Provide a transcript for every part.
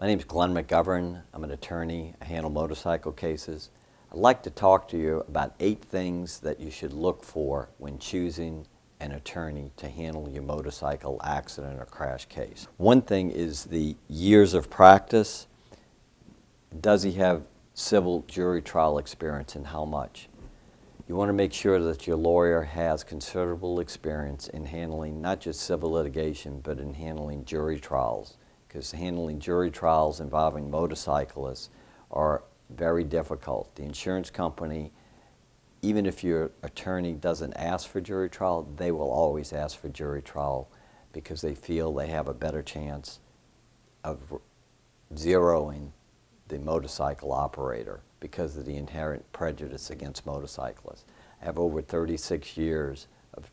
My name is Glenn McGovern. I'm an attorney. I handle motorcycle cases. I'd like to talk to you about 8 things that you should look for when choosing an attorney to handle your motorcycle accident or crash case. One thing is the years of practice. Does he have civil jury trial experience, and how much? You want to make sure that your lawyer has considerable experience in handling not just civil litigation, but in handling jury trials, because handling jury trials involving motorcyclists are very difficult. The insurance company, even if your attorney doesn't ask for jury trial, they will always ask for jury trial because they feel they have a better chance of zeroing the motorcycle operator because of the inherent prejudice against motorcyclists. I have over 36 years of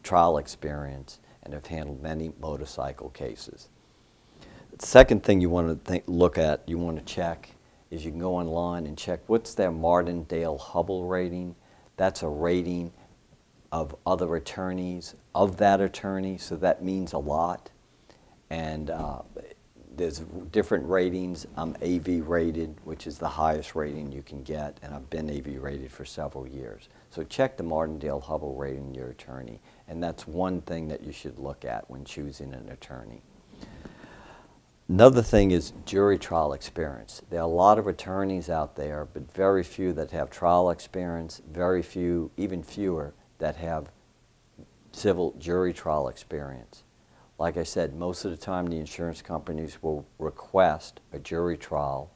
trial experience and have handled many motorcycle cases. The second thing you want to look at, you want to check, is you can go online and check what's their Martindale-Hubbell rating. That's a rating of other attorneys, of that attorney, so that means a lot. And there's different ratings. I'm AV rated, which is the highest rating you can get, and I've been AV rated for several years. So check the Martindale-Hubbell rating of your attorney, and that's one thing that you should look at when choosing an attorney. Another thing is jury trial experience. There are a lot of attorneys out there, but very few that have trial experience, very few, even fewer, that have civil jury trial experience. Like I said, most of the time the insurance companies will request a jury trial,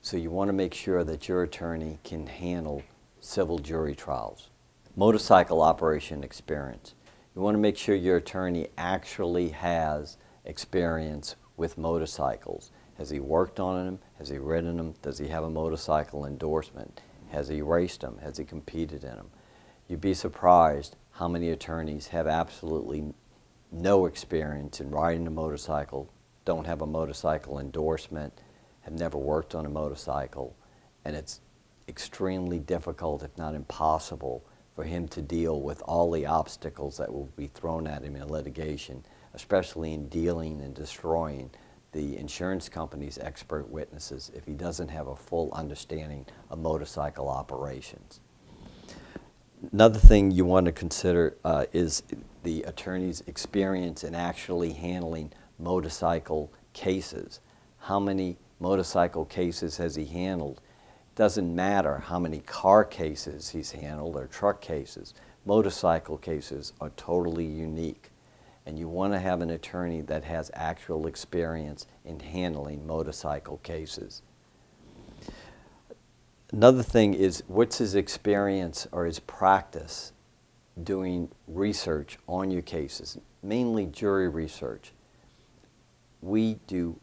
so you want to make sure that your attorney can handle civil jury trials. Motorcycle operation experience. You want to make sure your attorney actually has experience with motorcycles. Has he worked on them? Has he ridden them? Does he have a motorcycle endorsement? Has he raced them? Has he competed in them? You'd be surprised how many attorneys have absolutely no experience in riding a motorcycle, don't have a motorcycle endorsement, have never worked on a motorcycle, and it's extremely difficult, if not impossible, for him to deal with all the obstacles that will be thrown at him in litigation, especially in dealing and destroying the insurance company's expert witnesses if he doesn't have a full understanding of motorcycle operations. Another thing you want to consider is the attorney's experience in actually handling motorcycle cases. How many motorcycle cases has he handled? It doesn't matter how many car cases he's handled or truck cases. Motorcycle cases are totally unique, and you want to have an attorney that has actual experience in handling motorcycle cases. Another thing is, what's his experience or his practice doing research on your cases, mainly jury research. We do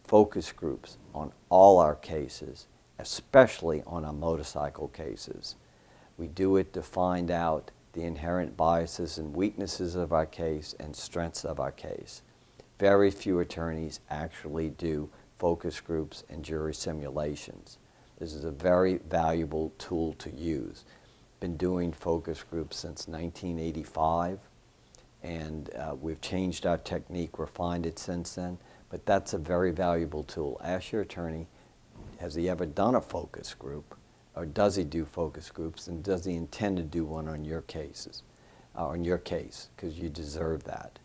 focus groups on all our cases, especially on our motorcycle cases. We do it to find out the inherent biases and weaknesses of our case and strengths of our case. Very few attorneys actually do focus groups and jury simulations. This is a very valuable tool to use. Been doing focus groups since 1985, and we've changed our technique, refined it since then, but that's a very valuable tool. Ask your attorney, has he ever done a focus group, or does he do focus groups, and does he intend to do one on your cases, on your case, because you deserve that.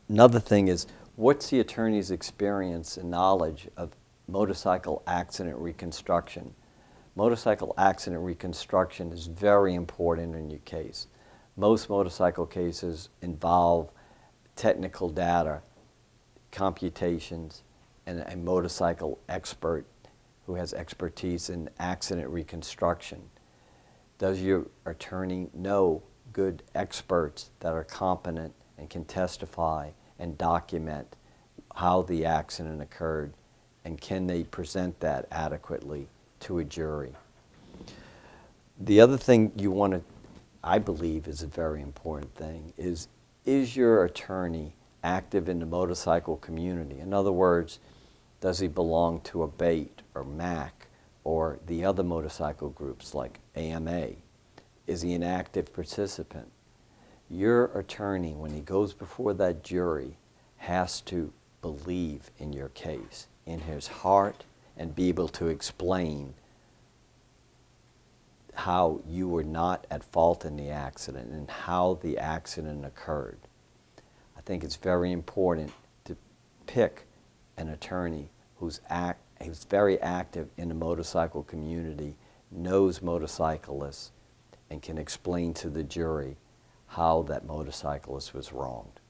Another thing is, what's the attorney's experience and knowledge of motorcycle accident reconstruction? Motorcycle accident reconstruction is very important in your case. Most motorcycle cases involve technical data, computations, and a motorcycle expert who has expertise in accident reconstruction. Does your attorney know good experts that are competent and can testify and document how the accident occurred, and can they present that adequately to a jury? The other thing you want to, I believe is a very important thing, is your attorney active in the motorcycle community? In other words, does he belong to a BATE or MAC or the other motorcycle groups like AMA? Is he an active participant? Your attorney, when he goes before that jury, has to believe in your case, in his heart, and be able to explain how you were not at fault in the accident and how the accident occurred. I think it's very important to pick an attorney who's very active in the motorcycle community, knows motorcyclists, and can explain to the jury how that motorcyclist was wronged.